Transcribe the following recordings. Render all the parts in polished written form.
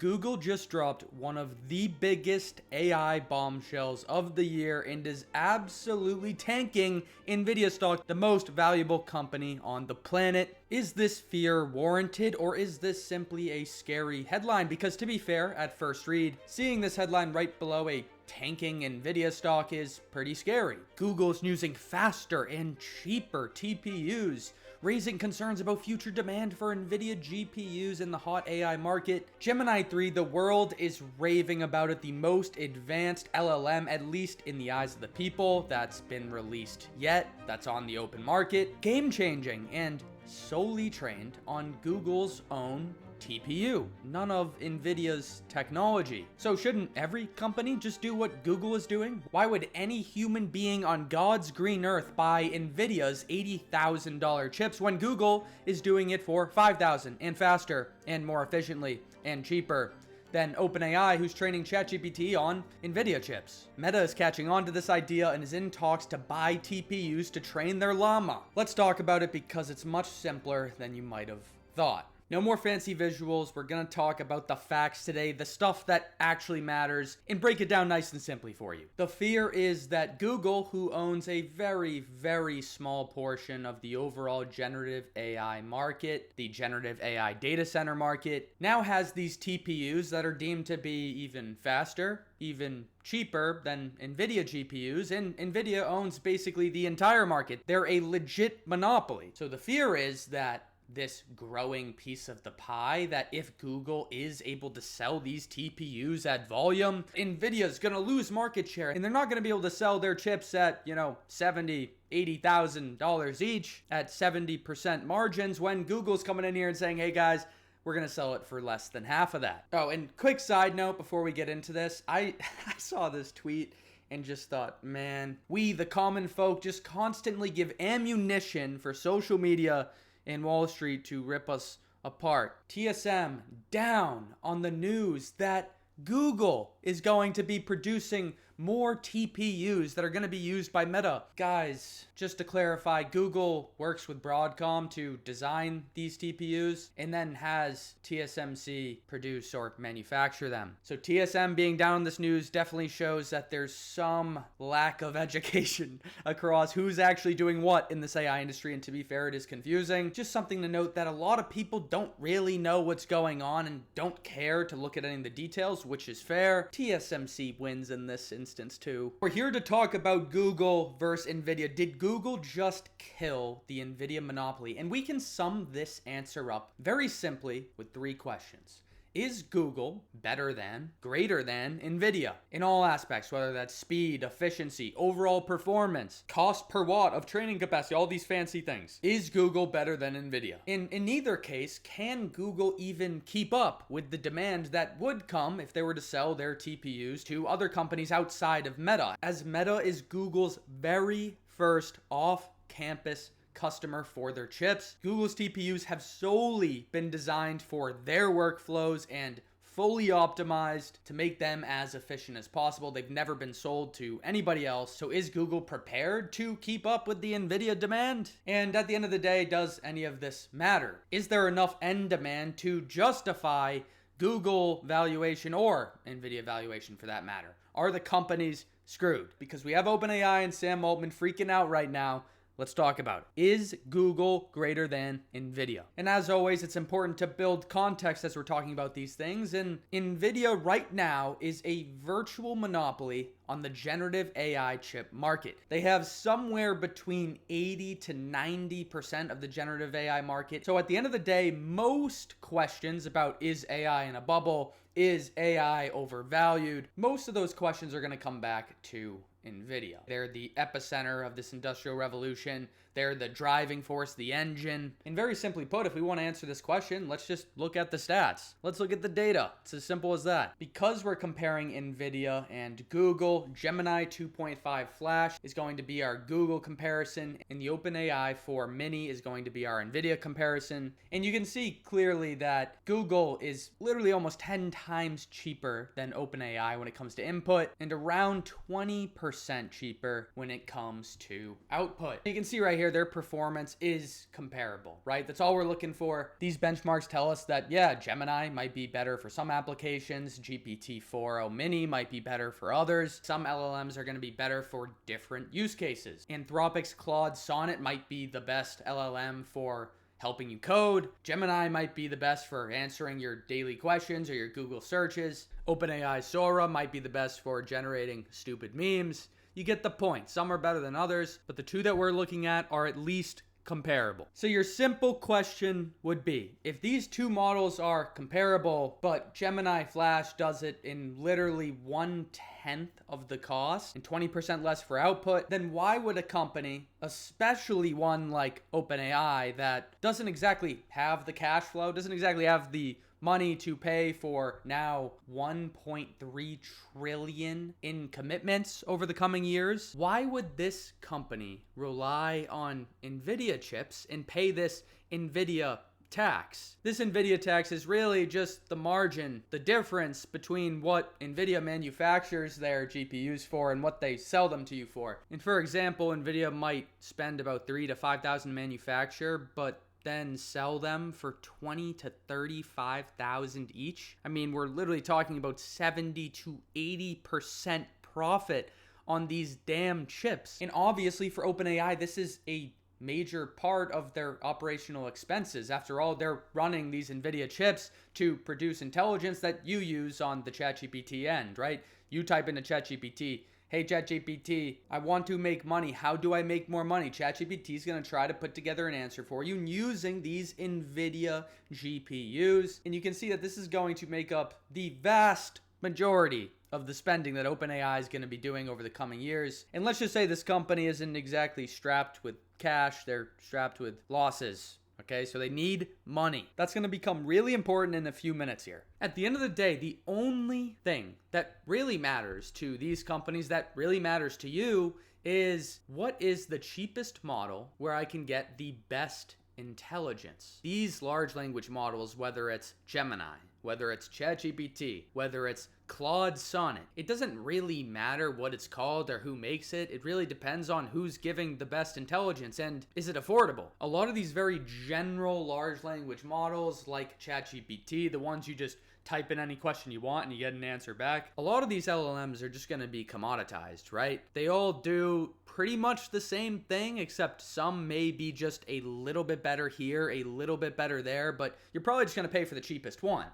Google just dropped one of the biggest AI bombshells of the year and is absolutely tanking Nvidia stock, the most valuable company on the planet. Is this fear warranted, or is this simply a scary headline? Because to be fair, at first read, seeing this headline right below a tanking Nvidia stock is pretty scary. Google's using faster and cheaper TPUs, raising concerns about future demand for Nvidia GPUs in the hot AI market. Gemini 3, the world is raving about it, the most advanced LLM, at least in the eyes of the people, that's been released yet, that's on the open market. Game-changing and solely trained on Google's own TPU, none of Nvidia's technology. So shouldn't every company just do what Google is doing? Why would any human being on God's green earth buy Nvidia's $80,000 chips when Google is doing it for $5,000 and faster and more efficiently and cheaper than OpenAI, who's training ChatGPT on Nvidia chips? Meta is catching on to this idea and is in talks to buy TPUs to train their llama. Let's talk about it because it's much simpler than you might have thought. No more fancy visuals. We're going to talk about the facts today, the stuff that actually matters, and break it down nice and simply for you. The fear is that Google, who owns a very, very small portion of the overall generative AI market, the generative AI data center market, now has these TPUs that are deemed to be even faster, even cheaper than Nvidia GPUs, and Nvidia owns basically the entire market. They're a legit monopoly. So the fear is that this growing piece of the pie, that if Google is able to sell these TPUs at volume, Nvidia is going to lose market share and they're not going to be able to sell their chips at, $70,000, $80,000 each at 70% margins when Google's coming in here and saying, hey guys, we're going to sell it for less than half of that. Oh, and quick side note before we get into this, I saw this tweet and just thought, man, we, the common folk, just constantly give ammunition for social media and Wall Street to rip us apart. TSM down on the news that Google is going to be producing more TPUs that are going to be used by Meta. Guys, just to clarify, Google works with Broadcom to design these TPUs and then has TSMC produce or manufacture them. So TSM being down on this news definitely shows that there's some lack of education across who's actually doing what in this AI industry, and to be fair, it is confusing. Just something to note that a lot of people don't really know what's going on and don't care to look at any of the details, which is fair. TSMC wins in this instance too. We're here to talk about Google versus Nvidia. Did Google just kill the Nvidia monopoly? And we can sum this answer up very simply with 3 questions. Is Google better than, greater than Nvidia in all aspects, whether that's speed, efficiency, overall performance, cost per watt of training capacity, all these fancy things? Is Google better than Nvidia? In neither case, can Google even keep up with the demand that would come if they were to sell their TPUs to other companies outside of Meta, as Meta is Google's very first off-campus customer for their chips. Google's TPUs have solely been designed for their workflows and fully optimized to make them as efficient as possible. They've never been sold to anybody else. So is Google prepared to keep up with the Nvidia demand? And at the end of the day, does any of this matter? Is there enough end demand to justify Google valuation or Nvidia valuation for that matter? Are the companies screwed? Because we have OpenAI and Sam Altman freaking out right now. Let's talk about it. Is Google greater than Nvidia? And as always, it's important to build context as we're talking about these things. And Nvidia right now is a virtual monopoly on the generative AI chip market. They have somewhere between 80 to 90% of the generative AI market. So at the end of the day, most questions about is AI in a bubble, is AI overvalued, most of those questions are going to come back to Nvidia. They're the epicenter of this industrial revolution. They're the driving force, the engine. And very simply put, if we want to answer this question, let's just look at the stats. Let's look at the data. It's as simple as that. Because we're comparing Nvidia and Google, Gemini 2.5 Flash is going to be our Google comparison, and the OpenAI 4 Mini is going to be our Nvidia comparison. And you can see clearly that Google is literally almost 10 times cheaper than OpenAI when it comes to input, and around 20% cheaper when it comes to output. You can see right here, their performance is comparable, right? That's all we're looking for. These benchmarks tell us that, yeah, Gemini might be better for some applications. GPT-4o Mini might be better for others. Some LLMs are going to be better for different use cases. Anthropic's Claude Sonnet might be the best LLM for helping you code. Gemini might be the best for answering your daily questions or your Google searches. OpenAI Sora might be the best for generating stupid memes. You get the point. Some are better than others, but the two that we're looking at are at least comparable. So your simple question would be, if these two models are comparable, but Gemini Flash does it in literally 1/10 of the cost and 20% less for output, then why would a company, especially one like OpenAI that doesn't exactly have the cash flow, doesn't exactly have the money to pay for now 1.3 trillion in commitments over the coming years, why would this company rely on Nvidia chips and pay this Nvidia tax? This Nvidia tax is really just the margin, the difference between what Nvidia manufactures their GPUs for and what they sell them to you for. And for example, Nvidia might spend about $3,000 to $5,000 manufacture, but then sell them for $20,000 to $35,000 each. I mean, we're literally talking about 70 to 80% profit on these damn chips. And obviously for OpenAI, this is a major part of their operational expenses. After all, they're running these Nvidia chips to produce intelligence that you use on the ChatGPT end, right? You type into ChatGPT, hey ChatGPT, I want to make money. How do I make more money? ChatGPT is going to try to put together an answer for you using these Nvidia GPUs. And you can see that this is going to make up the vast majority of the spending that OpenAI is going to be doing over the coming years. And let's just say this company isn't exactly strapped with cash, they're strapped with losses. Okay, so they need money. That's going to become really important in a few minutes here. At the end of the day, the only thing that really matters to these companies, that really matters to you, is what is the cheapest model where I can get the best intelligence. These large language models, whether it's Gemini, whether it's ChatGPT, whether it's Claude Sonnet, it doesn't really matter what it's called or who makes it. It really depends on who's giving the best intelligence and is it affordable. A lot of these very general large language models like ChatGPT, the ones you just type in any question you want and you get an answer back, a lot of these LLMs are just going to be commoditized, right? They all do pretty much the same thing, except some may be just a little bit better here, a little bit better there, but you're probably just going to pay for the cheapest one.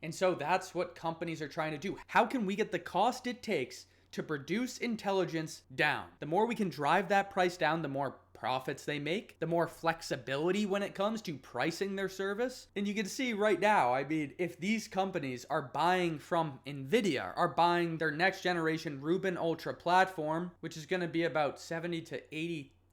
And so that's what companies are trying to do. How can we get the cost it takes to produce intelligence down? The more we can drive that price down, the more profits they make, the more flexibility when it comes to pricing their service. And you can see right now, I mean, if these companies are buying from Nvidia, are buying their next generation Rubin Ultra platform, which is going to be about $70,000 to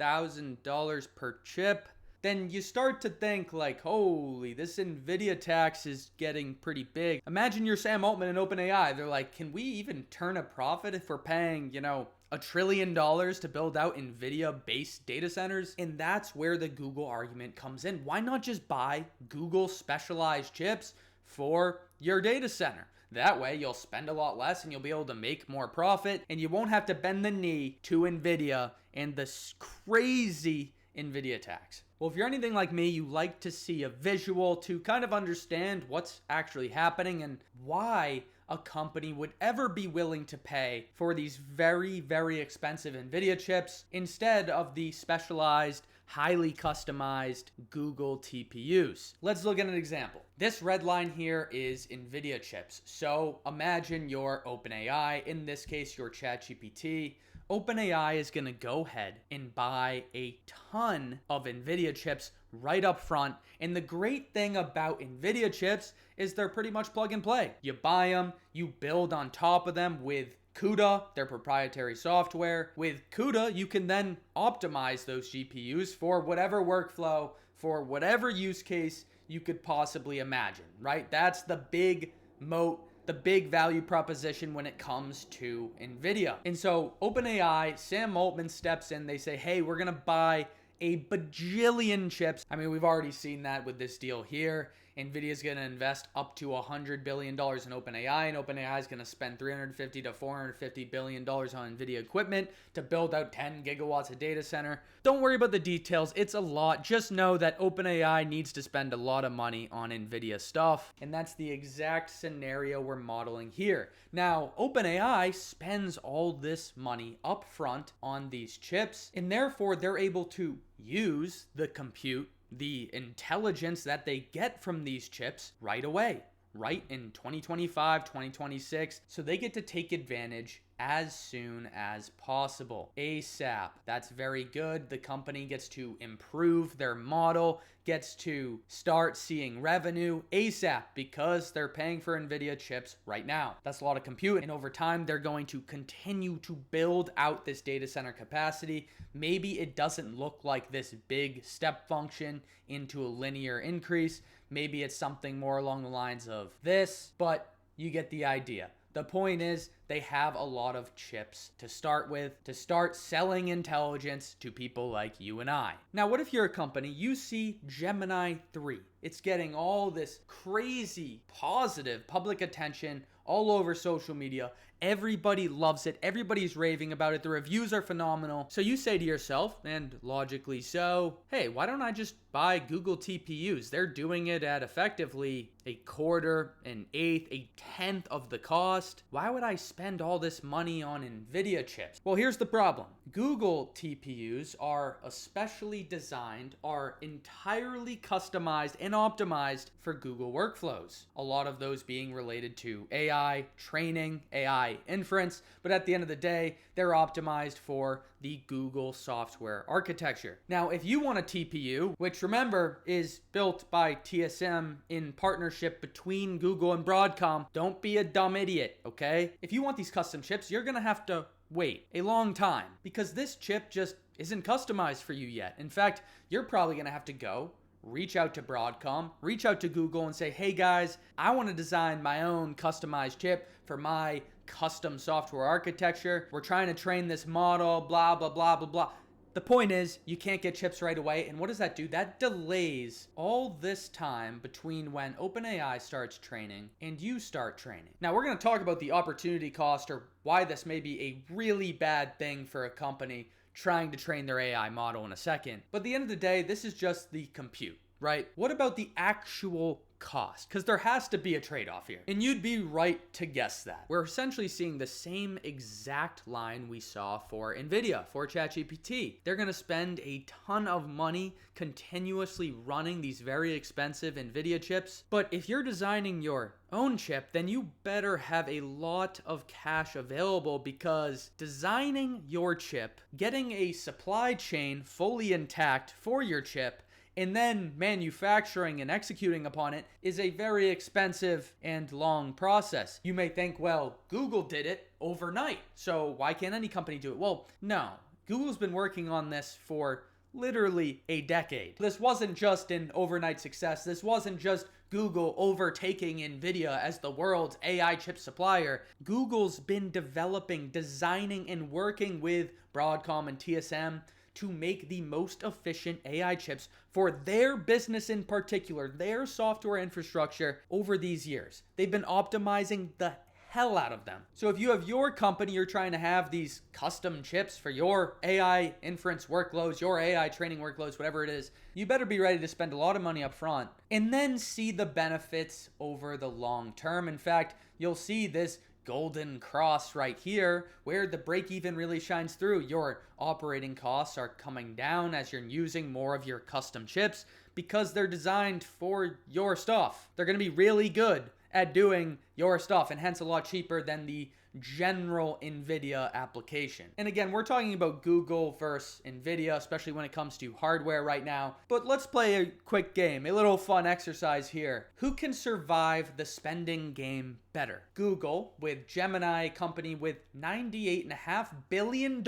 $80,000 per chip, then you start to think like, holy, this Nvidia tax is getting pretty big. Imagine you're Sam Altman and OpenAI. They're like, can we even turn a profit if we're paying, $1 trillion to build out Nvidia-based data centers? And that's where the Google argument comes in. Why not just buy Google specialized chips for your data center? That way you'll spend a lot less and you'll be able to make more profit and you won't have to bend the knee to Nvidia and this crazy Nvidia tax. Well, if you're anything like me, you like to see a visual to kind of understand what's actually happening and why a company would ever be willing to pay for these very, very expensive Nvidia chips instead of the specialized, highly customized Google TPUs. Let's look at an example. This red line here is Nvidia chips. So imagine your OpenAI, in this case, your ChatGPT. OpenAI is going to go ahead and buy a ton of Nvidia chips right up front. And the great thing about Nvidia chips is they're pretty much plug and play. You buy them, you build on top of them with CUDA, their proprietary software. With CUDA, you can then optimize those GPUs for whatever workflow, for whatever use case you could possibly imagine, right? That's the big moat, the big value proposition when it comes to Nvidia. And so OpenAI, Sam Altman steps in, they say, hey, we're gonna buy a bajillion chips. I mean, we've already seen that with this deal here. Nvidia is going to invest up to $100 billion in OpenAI, and OpenAI is going to spend $350 to $450 billion on Nvidia equipment to build out 10 gigawatts of data center. Don't worry about the details. It's a lot. Just know that OpenAI needs to spend a lot of money on Nvidia stuff, and that's the exact scenario we're modeling here. Now, OpenAI spends all this money up front on these chips, and therefore they're able to use the compute, the intelligence that they get from these chips right away, right in 2025, 2026. So they get to take advantage as soon as possible, ASAP. That's very good. The company gets to improve their model, gets to start seeing revenue ASAP because they're paying for Nvidia chips right now. That's a lot of compute, and over time they're going to continue to build out this data center capacity. Maybe it doesn't look like this big step function into a linear increase. Maybe it's something more along the lines of this, but you get the idea. The point is, they have a lot of chips to start with, to start selling intelligence to people like you and I. Now, what if you're a company, you see Gemini 3. It's getting all this crazy, positive public attention all over social media. Everybody loves it. Everybody's raving about it. The reviews are phenomenal. So you say to yourself, and logically so, hey, why don't I just buy Google TPUs? They're doing it at effectively a quarter, an eighth, a tenth of the cost. Why would I spend all this money on Nvidia chips? Well, here's the problem. Google TPUs are especially designed, are entirely customized and optimized for Google workflows. A lot of those being related to AI training, AI inference, but at the end of the day, they're optimized for the Google software architecture. Now, if you want a TPU, which remember is built by TSM in partnership between Google and Broadcom, don't be a dumb idiot, okay? If you want these custom chips, you're gonna have to wait a long time because this chip just isn't customized for you yet. In fact, you're probably gonna have to go reach out to Broadcom, reach out to Google and say, hey guys, I want to design my own customized chip for my custom software architecture. We're trying to train this model, blah, blah, blah, blah, blah. The point is, you can't get chips right away. And what does that do? That delays all this time between when OpenAI starts training and you start training. Now, we're going to talk about the opportunity cost or why this may be a really bad thing for a company trying to train their AI model in a second. But at the end of the day, this is just the compute, right? What about the actual cost? Because there has to be a trade-off here. And you'd be right to guess that. We're essentially seeing the same exact line we saw for Nvidia, for ChatGPT. They're going to spend a ton of money continuously running these very expensive Nvidia chips. But if you're designing your own chip, then you better have a lot of cash available because designing your chip, getting a supply chain fully intact for your chip, and then manufacturing and executing upon it is a very expensive and long process. You may think, well, Google did it overnight, so why can't any company do it? Well, no. Google's been working on this for literally a decade. This wasn't just an overnight success. This wasn't just Google overtaking Nvidia as the world's AI chip supplier. Google's been developing, designing, and working with Broadcom and TSM to make the most efficient AI chips for their business in particular, their software infrastructure over these years. They've been optimizing the hell out of them. So if you have your company, you're trying to have these custom chips for your AI inference workloads, your AI training workloads, whatever it is, you better be ready to spend a lot of money up front and then see the benefits over the long term. In fact, you'll see this golden cross right here where the break even really shines through. Your operating costs are coming down as you're using more of your custom chips because they're designed for your stuff. They're going to be really good at doing your stuff and hence a lot cheaper than the general Nvidia application. And again, we're talking about Google versus Nvidia, especially when it comes to hardware right now. But let's play a quick game, a little fun exercise here. Who can survive the spending game better? Google, with Gemini, a company with $98.5 billion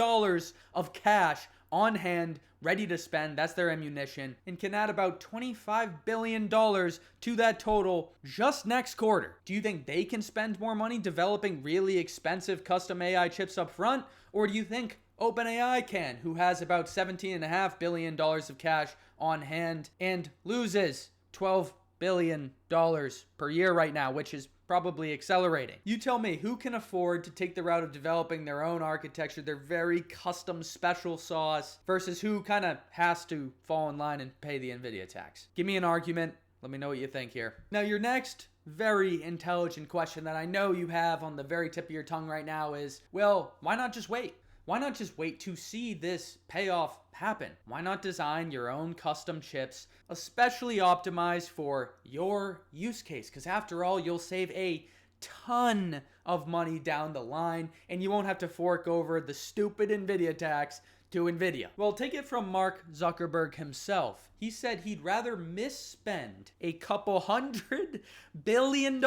of cash on hand, ready to spend, that's their ammunition, and can add about $25 billion to that total just next quarter. Do you think they can spend more money developing really expensive custom AI chips up front? Or do you think OpenAI can, who has about $17.5 billion of cash on hand and loses $12 billion per year right now, which is probably accelerating. You tell me, who can afford to take the route of developing their own architecture, their very custom special sauce, versus who kind of has to fall in line and pay the Nvidia tax? Give me an argument. Let me know what you think here. Now, your next very intelligent question that I know you have on the very tip of your tongue right now is, well, why not just wait? Why not just wait to see this payoff happen? Why not design your own custom chips, especially optimized for your use case? Because after all, you'll save a ton of money down the line, and you won't have to fork over the stupid Nvidia tax to Nvidia. Well, take it from Mark Zuckerberg himself. He said he'd rather misspend a couple $100 billion.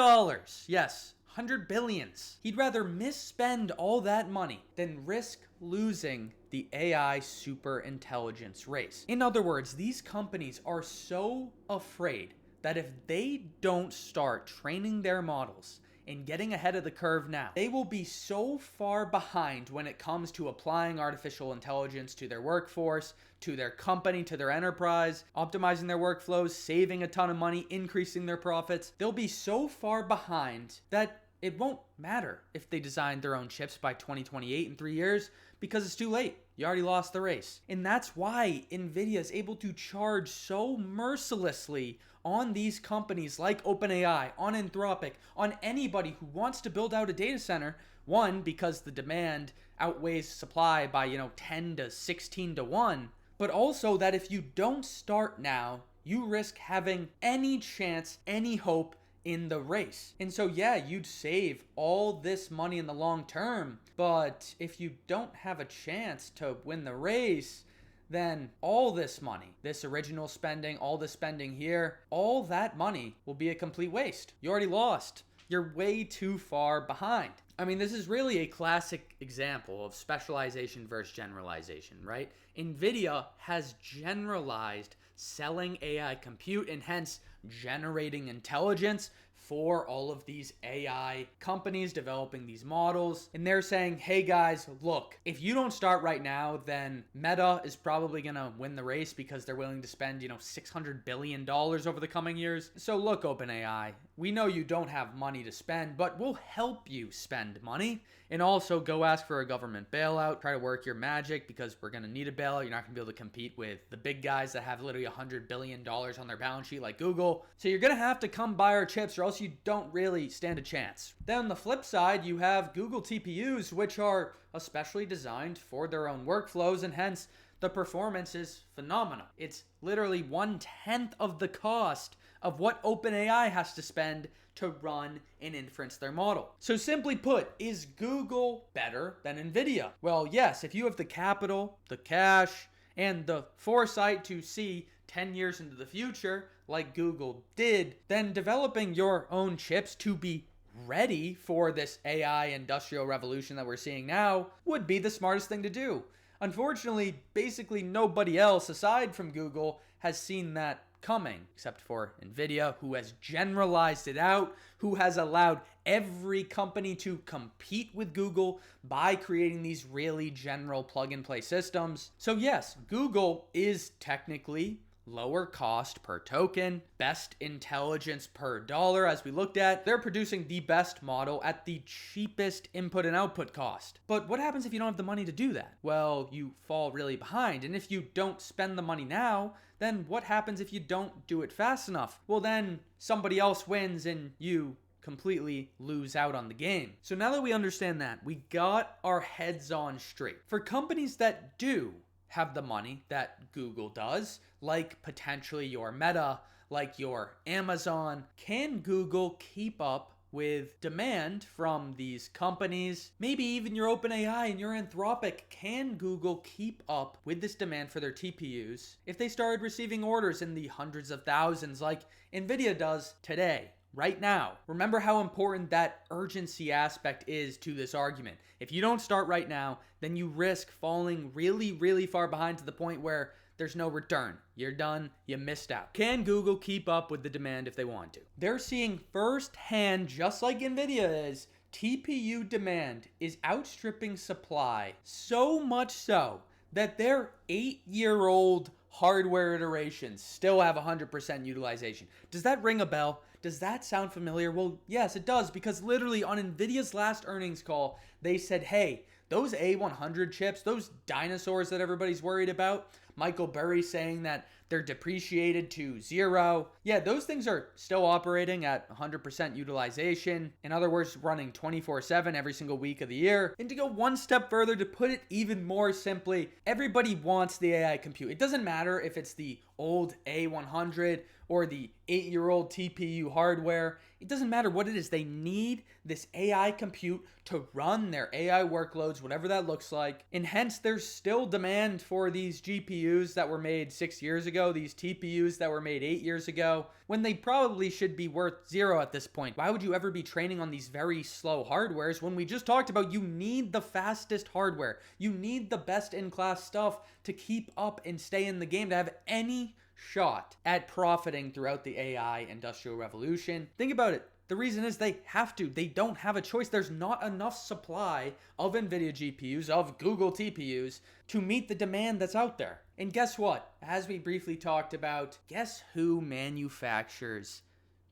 Yes, 100 billions. He'd rather misspend all that money than risk losing the AI super intelligence race. In other words, these companies are so afraid that if they don't start training their models and getting ahead of the curve now, they will be so far behind when it comes to applying artificial intelligence to their workforce, to their company, to their enterprise, optimizing their workflows, saving a ton of money, increasing their profits. They'll be so far behind that it won't matter if they design their own chips by 2028 in 3 years, because it's too late. You already lost the race. And that's why Nvidia is able to charge so mercilessly on these companies like OpenAI, on Anthropic, on anybody who wants to build out a data center. One, because the demand outweighs supply by, 10 to 16 to 1. But also that if you don't start now, you risk having any chance, any hope in the race. And so, yeah, you'd save all this money in the long term, but if you don't have a chance to win the race, then all this money, this original spending, all the spending here, all that money will be a complete waste. You already lost. You're way too far behind. I mean, this is really a classic example of specialization versus generalization, right? Nvidia has generalized selling AI compute and hence generating intelligence for all of these AI companies developing these models. And they're saying, hey guys, look, if you don't start right now, then Meta is probably gonna win the race because they're willing to spend, $600 billion over the coming years. So look, OpenAI, we know you don't have money to spend, but we'll help you spend money. And also go ask for a government bailout, try to work your magic because we're gonna need a bailout. You're not gonna be able to compete with the big guys that have literally $100 billion on their balance sheet like Google. So you're gonna have to come buy our chips or else you don't really stand a chance. Then on the flip side, you have Google TPUs, which are especially designed for their own workflows, and hence the performance is phenomenal. It's literally 1/10 of the cost of what OpenAI has to spend to run and inference their model. So simply put, is Google better than Nvidia? Well, yes, if you have the capital, the cash, and the foresight to see 10 years into the future, like Google did, then developing your own chips to be ready for this AI industrial revolution that we're seeing now would be the smartest thing to do. Unfortunately, basically nobody else aside from Google has seen that coming, except for Nvidia, who has generalized it out, who has allowed every company to compete with Google by creating these really general plug-and-play systems. So yes, Google is technically lower cost per token, best intelligence per dollar. As we looked at, they're producing the best model at the cheapest input and output cost. But what happens if you don't have the money to do that? Well, you fall really behind. And if you don't spend the money now, then what happens if you don't do it fast enough? Well, then somebody else wins and you completely lose out on the game. So now that we understand that, we got our heads on straight. For companies that do have the money that Google does, like potentially your Meta, like your Amazon, can Google keep up with demand from these companies? Maybe even your OpenAI and your Anthropic. Can Google keep up with this demand for their TPUs if they started receiving orders in the hundreds of thousands like Nvidia does today? Right now. Remember how important that urgency aspect is to this argument. If you don't start right now, then you risk falling really, really far behind to the point where there's no return. You're done. You missed out. Can Google keep up with the demand if they want to? They're seeing firsthand, just like Nvidia is, TPU demand is outstripping supply, so much so that their 8-year-old hardware iterations still have 100% utilization. Does that ring a bell? Does that sound familiar? Well, yes, it does, because literally on Nvidia's last earnings call, they said, hey, those A100 chips, those dinosaurs that everybody's worried about, Michael Burry saying that they're depreciated to zero. Yeah, those things are still operating at 100% utilization. In other words, running 24/7 every single week of the year. And to go one step further, to put it even more simply, everybody wants the AI compute. It doesn't matter if it's the old A100 or the 8-year-old TPU hardware. It doesn't matter what it is. They need this AI compute to run their AI workloads, whatever that looks like. And hence, there's still demand for these GPUs that were made 6 years ago, these TPUs that were made 8 years ago, when they probably should be worth zero at this point. Why would you ever be training on these very slow hardwares when we just talked about you need the fastest hardware? You need the best in-class stuff to keep up and stay in the game, to have any shot at profiting throughout the AI industrial revolution. Think about it. The reason is they have to. They don't have a choice. There's not enough supply of Nvidia GPUs, of Google TPUs, to meet the demand that's out there. And guess what? As we briefly talked about, guess who manufactures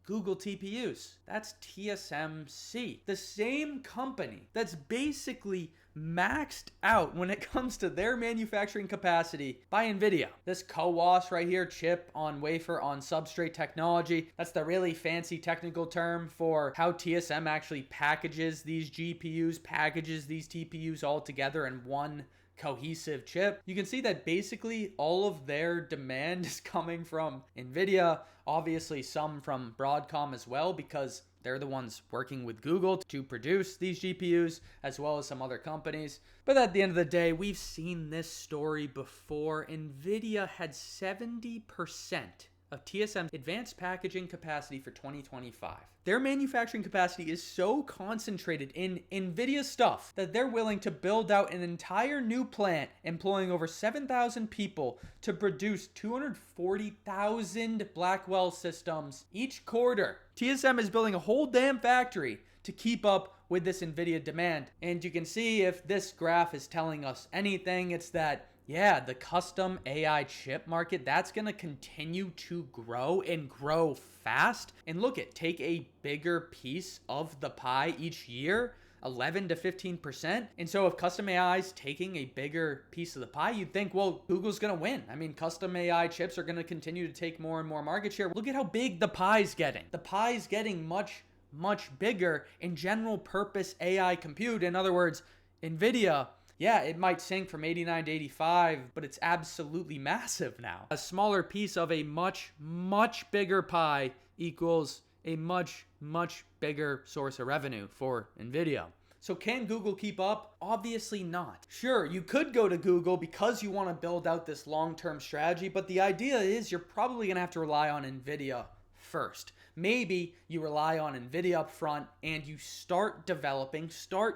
Google TPUs? That's TSMC. The same company that's basically maxed out when it comes to their manufacturing capacity by Nvidia. This CoWoS right here, chip on wafer on substrate technology, that's the really fancy technical term for how TSM actually packages these GPUs, packages these TPUs all together in one cohesive chip. You can see that basically all of their demand is coming from Nvidia, obviously some from Broadcom as well, because they're the ones working with Google to produce these GPUs, as well as some other companies. But at the end of the day, we've seen this story before. Nvidia had 70% of TSM's advanced packaging capacity for 2025. Their manufacturing capacity is so concentrated in Nvidia stuff that they're willing to build out an entire new plant employing over 7,000 people to produce 240,000 Blackwell systems each quarter. TSM is building a whole damn factory to keep up with this Nvidia demand. And you can see, if this graph is telling us anything, it's that yeah, the custom AI chip market, that's going to continue to grow and grow fast. And look, take a bigger piece of the pie each year, 11 to 15%. And so if custom AI is taking a bigger piece of the pie, you'd think, well, Google's going to win. I mean, custom AI chips are going to continue to take more and more market share. Look at how big the pie's getting. The pie's getting much, much bigger in general purpose AI compute. In other words, Nvidia, yeah, it might sink from 89 to 85, but it's absolutely massive now. A smaller piece of a much, much bigger pie equals a much, much bigger source of revenue for Nvidia. So can Google keep up? Obviously not. Sure, you could go to Google because you want to build out this long-term strategy, but the idea is you're probably going to have to rely on Nvidia first. Maybe you rely on Nvidia up front and you start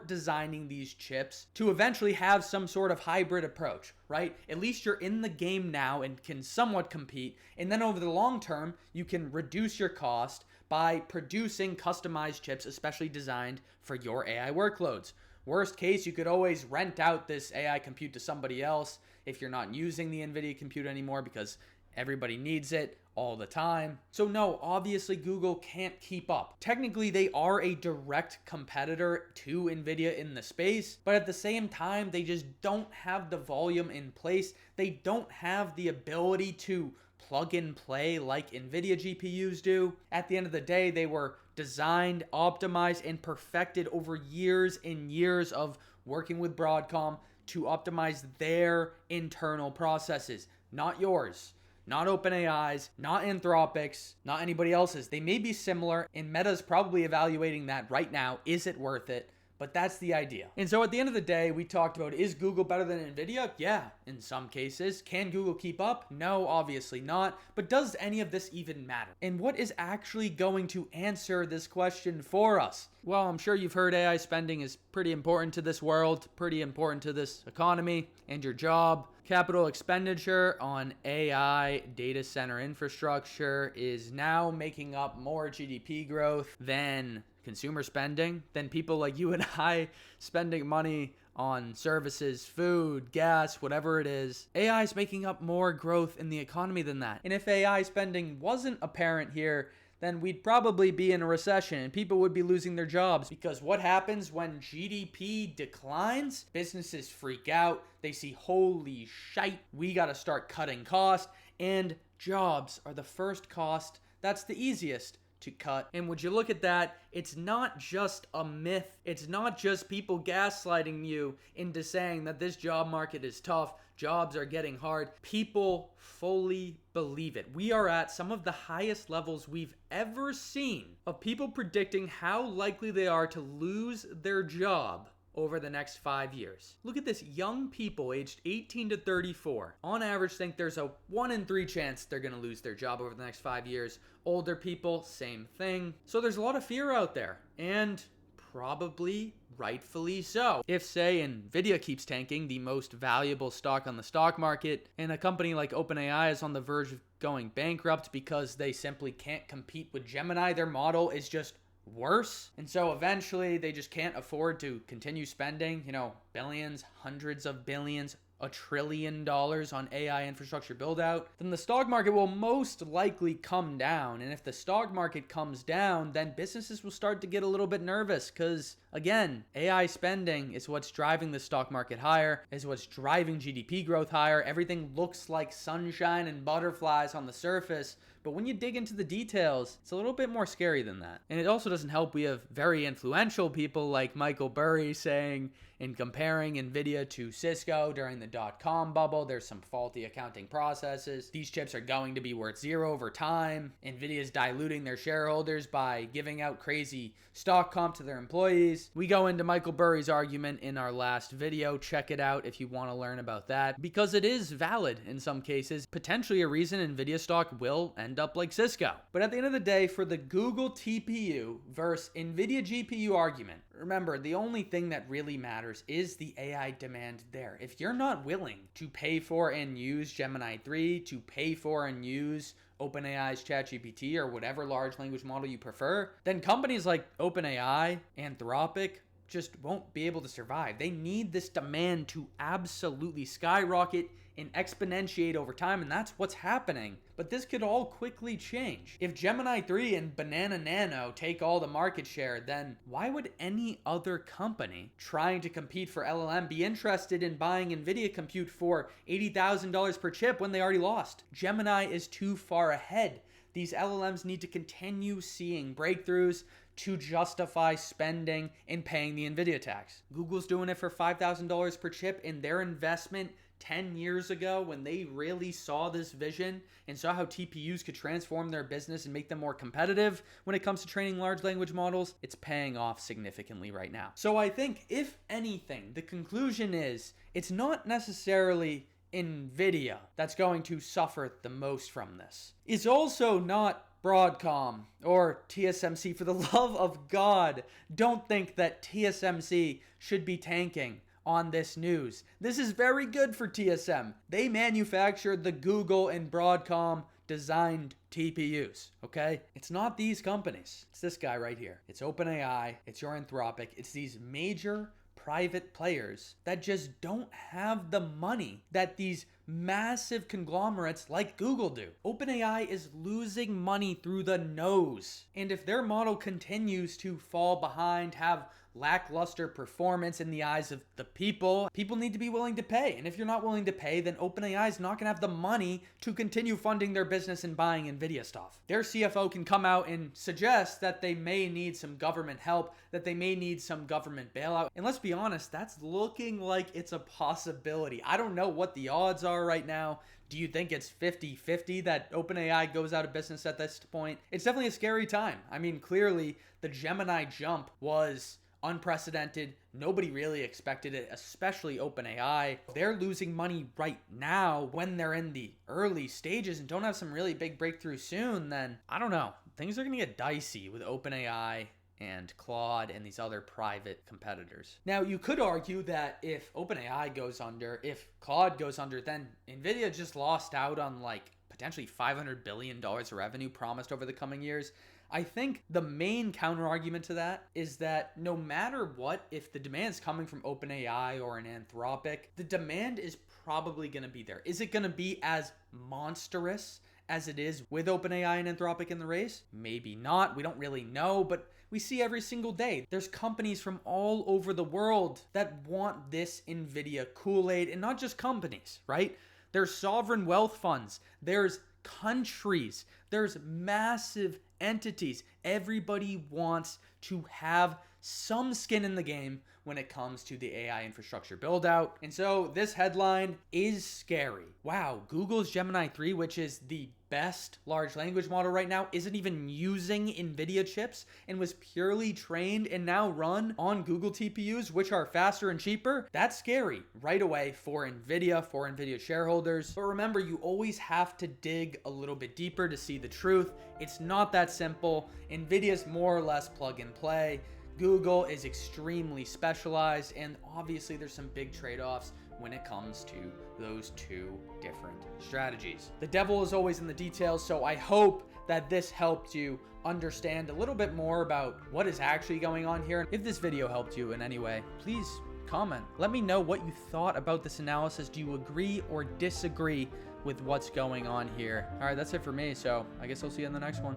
designing these chips to eventually have some sort of hybrid approach, right? At least you're in the game now and can somewhat compete. And then over the long term, you can reduce your cost by producing customized chips, especially designed for your AI workloads. Worst case, you could always rent out this AI compute to somebody else if you're not using the Nvidia compute anymore, because everybody needs it all the time. So no, obviously Google can't keep up. Technically, they are a direct competitor to Nvidia in the space, but at the same time, they just don't have the volume in place. They don't have the ability to plug and play like Nvidia GPUs do. At the end of the day, they were designed, optimized, and perfected over years and years of working with Broadcom to optimize their internal processes, not yours. Not OpenAI's, not Anthropic's, not anybody else's. They may be similar, and Meta's probably evaluating that right now. Is it worth it? But that's the idea. And so at the end of the day, we talked about, is Google better than Nvidia? Yeah, in some cases. Can Google keep up? No, obviously not. But does any of this even matter? And what is actually going to answer this question for us? Well, I'm sure you've heard AI spending is pretty important to this world, pretty important to this economy and your job. Capital expenditure on AI data center infrastructure is now making up more GDP growth than consumer spending, than people like you and I spending money on services, food, gas, whatever it is. AI is making up more growth in the economy than that. And if AI spending wasn't apparent here, then we'd probably be in a recession and people would be losing their jobs. Because what happens when GDP declines? Businesses freak out. They see, holy shite, we got to start cutting costs. And jobs are the first cost that's the easiest to cut. And would you look at that, it's not just a myth. It's not just people gaslighting you into saying that this job market is tough, jobs are getting hard. People fully believe it. We are at some of the highest levels we've ever seen of people predicting how likely they are to lose their job over the next 5 years. Look at this. Young people aged 18 to 34 on average think there's a 1 in 3 chance they're going to lose their job over the next 5 years. Older people, same thing. So there's a lot of fear out there, and probably rightfully so. If, say, Nvidia keeps tanking, the most valuable stock on the stock market, and a company like OpenAI is on the verge of going bankrupt because they simply can't compete with Gemini, their model is just worse. And so eventually they just can't afford to continue spending, billions, hundreds of billions, $1 trillion on AI infrastructure build out, then the stock market will most likely come down. And if the stock market comes down, then businesses will start to get a little bit nervous because, again, AI spending is what's driving the stock market higher, is what's driving GDP growth higher. Everything looks like sunshine and butterflies on the surface, but when you dig into the details, it's a little bit more scary than that. And it also doesn't help we have very influential people like Michael Burry saying, in comparing Nvidia to Cisco during the dot-com bubble, there's some faulty accounting processes. These chips are going to be worth zero over time. Nvidia's diluting their shareholders by giving out crazy stock comp to their employees. We go into Michael Burry's argument in our last video. Check it out if you want to learn about that, because it is valid in some cases. Potentially a reason Nvidia stock will end up like Cisco. But at the end of the day, for the Google TPU versus Nvidia GPU argument, remember, the only thing that really matters is the AI demand there. If you're not willing to pay for and use Gemini 3, to pay for and use OpenAI's ChatGPT or whatever large language model you prefer, then companies like OpenAI, Anthropic, just won't be able to survive. They need this demand to absolutely skyrocket and exponentiate over time, and that's what's happening. But this could all quickly change. If Gemini 3 and Banana Nano take all the market share, then why would any other company trying to compete for LLM be interested in buying Nvidia compute for $80,000 per chip when they already lost? Gemini is too far ahead. These LLMs need to continue seeing breakthroughs to justify spending and paying the Nvidia tax. Google's doing it for $5,000 per chip, and their investment 10 years ago, when they really saw this vision and saw how TPUs could transform their business and make them more competitive when it comes to training large language models, it's paying off significantly right now. So I think, if anything, the conclusion is it's not necessarily Nvidia that's going to suffer the most from this. It's also not Broadcom or TSMC. For the love of God, don't think that TSMC should be tanking on this news. This is very good for TSM. They manufactured the Google and Broadcom designed TPUs, okay? It's not these companies. It's this guy right here. It's OpenAI. It's your Anthropic. It's these major private players that just don't have the money that these massive conglomerates like Google do. OpenAI is losing money through the nose. And if their model continues to fall behind, have lackluster performance in the eyes of the people need to be willing to pay. And if you're not willing to pay, then OpenAI is not going to have the money to continue funding their business and buying Nvidia stuff. Their CFO can come out and suggest that they may need some government help, that they may need some government bailout. And let's be honest, that's looking like it's a possibility. I don't know what the odds are right now. Do you think it's 50-50 that OpenAI goes out of business at this point? It's definitely a scary time. I mean, clearly the Gemini jump was unprecedented. Nobody really expected it, especially OpenAI. They're losing money right now when they're in the early stages and don't have some really big breakthrough soon. Then I don't know. Things are going to get dicey with OpenAI and Claude and these other private competitors. Now, you could argue that if OpenAI goes under, if Claude goes under, then Nvidia just lost out on like potentially $500 billion of revenue promised over the coming years. I think the main counter argument to that is that no matter what, if the demand is coming from OpenAI or an Anthropic, the demand is probably going to be there. Is it going to be as monstrous as it is with OpenAI and Anthropic in the race? Maybe not. We don't really know, but we see every single day. There's companies from all over the world that want this Nvidia Kool-Aid, and not just companies, right? There's sovereign wealth funds. There's countries. There's massive entities. Everybody wants to have some skin in the game when it comes to the AI infrastructure build out. And so this headline is scary. Wow, Google's Gemini 3, which is the best large language model right now, isn't even using Nvidia chips and was purely trained and now run on Google TPUs, which are faster and cheaper. That's scary right away for Nvidia shareholders. But remember, you always have to dig a little bit deeper to see the truth. It's not that simple. Nvidia's more or less plug and play. Google is extremely specialized, and obviously there's some big trade-offs when it comes to those two different strategies. The devil is always in the details, so I hope that this helped you understand a little bit more about what is actually going on here. If this video helped you in any way, please comment. Let me know what you thought about this analysis. Do you agree or disagree with what's going on here? All right, that's it for me, so I guess I'll see you in the next one.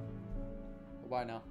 Bye now.